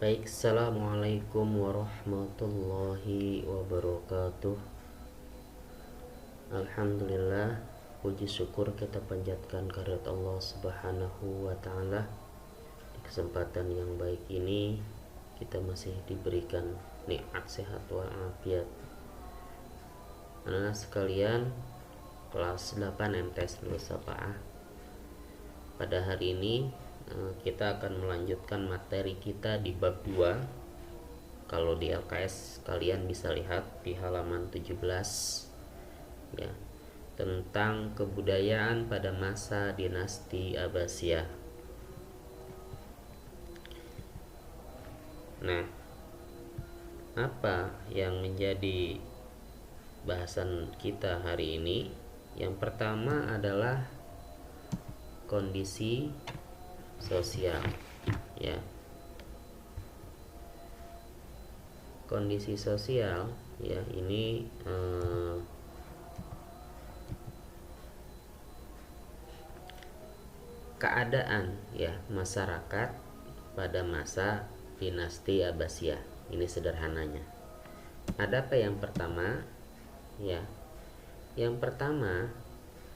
Baik, assalamualaikum warahmatullahi wabarakatuh. Alhamdulillah, puji syukur kita panjatkan kehadirat Allah Subhanahu wa Ta'ala. Di kesempatan yang baik ini, kita masih diberikan nikmat sehat walafiat. Anak-anak sekalian, kelas 8 MTS Lulus Sapa'ah. Pada hari ini kita akan melanjutkan materi kita di bab 2. Kalau di LKS kalian bisa lihat di halaman 17 ya, tentang kebudayaan pada masa dinasti Abbasiyah. Nah, apa yang menjadi bahasan kita hari ini? Yang pertama adalah kondisi sosial ya. Kondisi sosial ya, ini keadaan ya masyarakat pada masa dinasti Abbasiyah. Ini sederhananya. Ada apa yang pertama ya? Yang pertama,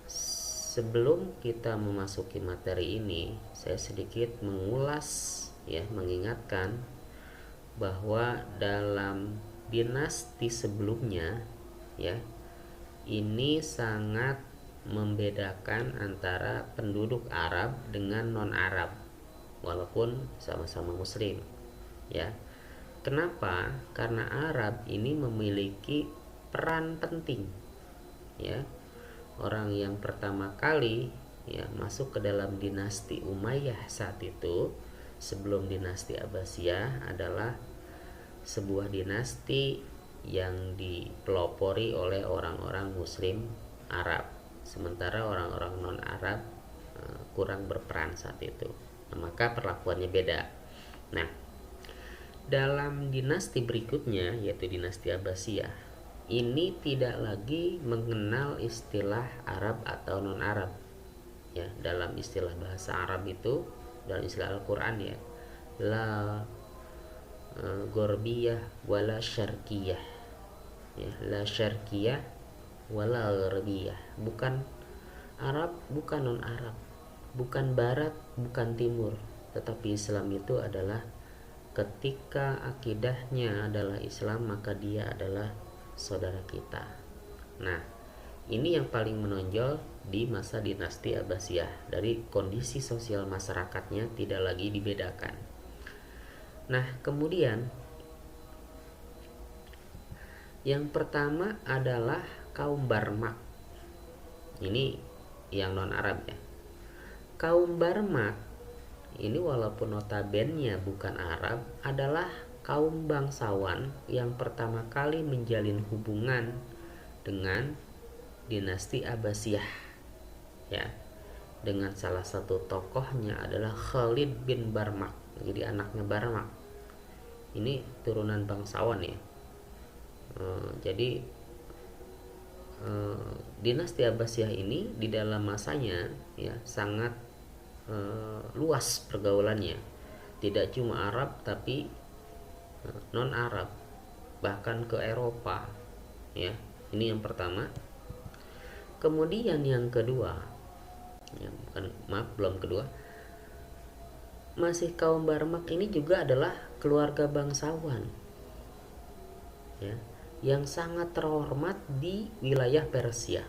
sebelum kita memasuki materi ini, saya sedikit mengulas ya, mengingatkan bahwa dalam dinasti sebelumnya ya, ini sangat membedakan antara penduduk Arab dengan non-Arab walaupun sama-sama muslim ya. Kenapa? Karena Arab ini memiliki peran penting ya. Orang yang pertama kali ya masuk ke dalam dinasti Umayyah saat itu, sebelum dinasti Abbasiyah, adalah sebuah dinasti yang dipelopori oleh orang-orang muslim Arab, sementara orang-orang non-Arab kurang berperan saat itu. Nah, maka perlakuannya beda. Nah, dalam dinasti berikutnya, yaitu dinasti Abbasiyah, ini tidak lagi mengenal istilah Arab atau non-Arab ya. Dalam istilah bahasa Arab itu, dalam istilah Al-Quran ya, la gorbiyah wala syarkiyah ya, la syarkiyah wala gorbiyah, bukan Arab, bukan non-Arab, bukan barat, bukan timur, tetapi Islam itu adalah ketika akidahnya adalah Islam, maka dia adalah saudara kita. Nah, ini yang paling menonjol di masa dinasti Abbasiyah. Dari kondisi sosial masyarakatnya tidak lagi dibedakan. Nah, kemudian yang pertama adalah kaum Barmak. Ini yang non-Arab ya. Kaum Barmak ini walaupun notabene bukan Arab, adalah kaum bangsawan yang pertama kali menjalin hubungan dengan dinasti Abbasiyah ya, dengan salah satu tokohnya adalah Khalid bin Barmak. Jadi anaknya Barmak ini turunan bangsawan ya. Jadi dinasti Abbasiyah ini di dalam masanya ya sangat luas pergaulannya, tidak cuma Arab tapi non Arab, bahkan ke Eropa ya. Ini yang pertama. Kemudian yang kedua ya, belum kedua, masih kaum Barmak ini juga adalah keluarga bangsawan ya, yang sangat terhormat di wilayah Persia.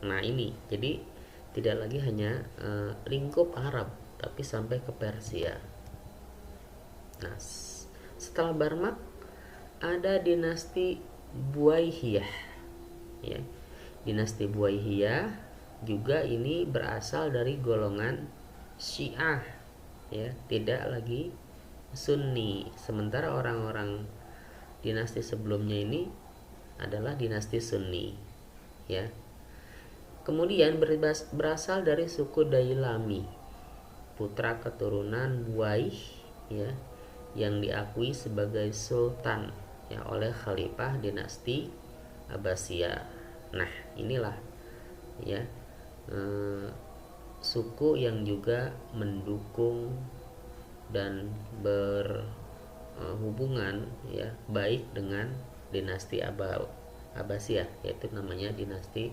Nah, ini jadi tidak lagi hanya lingkup Arab tapi sampai ke Persia. Nah, setelah Barmak ada dinasti Buaihiyah ya. Dinasti Buaihiyah juga ini berasal dari golongan Syiah ya, tidak lagi Sunni. Sementara orang-orang dinasti sebelumnya ini adalah dinasti Sunni ya. Kemudian berasal dari suku Dailami, putra keturunan Buaih ya, yang diakui sebagai sultan ya oleh khalifah dinasti Abbasiyah. Nah, inilah ya suku yang juga mendukung dan hubungan ya baik dengan dinasti Abbasiyah, yaitu namanya dinasti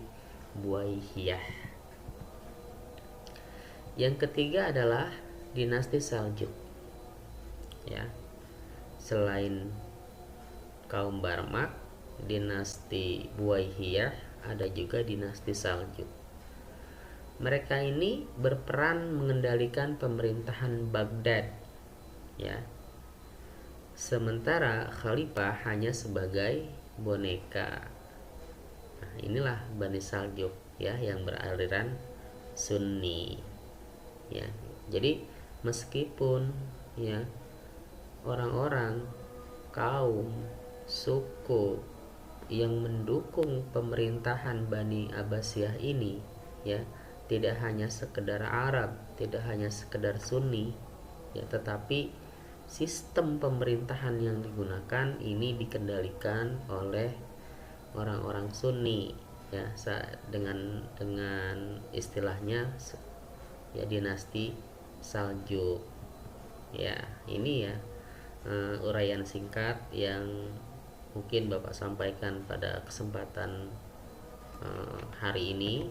Buwaihiyah. Yang ketiga adalah dinasti Saljuk. Ya. Selain kaum Barmak, dinasti Buwaihiyah, ada juga dinasti Saljuk. Mereka ini berperan mengendalikan pemerintahan Baghdad. Ya. Sementara khalifah hanya sebagai boneka. Nah, inilah Bani Saljuk ya, yang beraliran Sunni. Ya. Jadi meskipun ya orang-orang, kaum, suku yang mendukung pemerintahan Bani Abbasiyah ini ya tidak hanya sekedar Arab, tidak hanya sekedar Sunni ya, tetapi sistem pemerintahan yang digunakan ini dikendalikan oleh orang-orang Sunni ya, dengan istilahnya ya dinasti Saljuk. Ya, ini ya uraian singkat yang mungkin Bapak sampaikan pada kesempatan hari ini.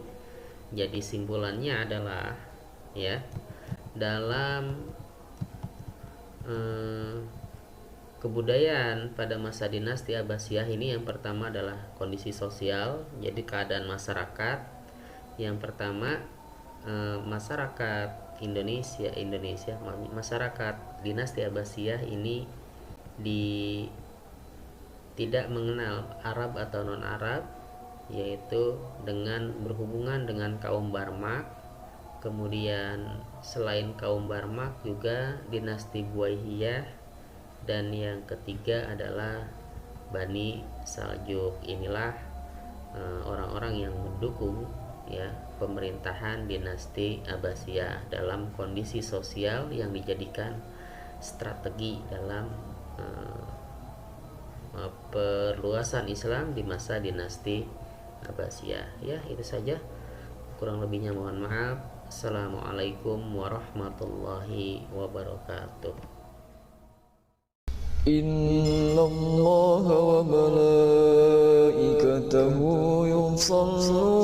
Jadi simpulannya adalah ya, dalam kebudayaan pada masa dinasti Abbasiyah ini, yang pertama adalah kondisi sosial, jadi keadaan masyarakat. Yang pertama, masyarakat Indonesia masyarakat dinasti Abbasiyah ini tidak mengenal Arab atau non Arab, yaitu dengan berhubungan dengan kaum Barmak. Kemudian selain kaum Barmak juga dinasti Buwaihiyah, dan yang ketiga adalah Bani Saljuk. Inilah orang-orang yang mendukung ya pemerintahan dinasti Abbasiyah dalam kondisi sosial yang dijadikan strategi dalam perluasan Islam di masa dinasti Abbasiyah. Ya, itu saja, kurang lebihnya mohon maaf. Assalamualaikum warahmatullahi wabarakatuh. Inna Allah wa malaikatahu yusalluna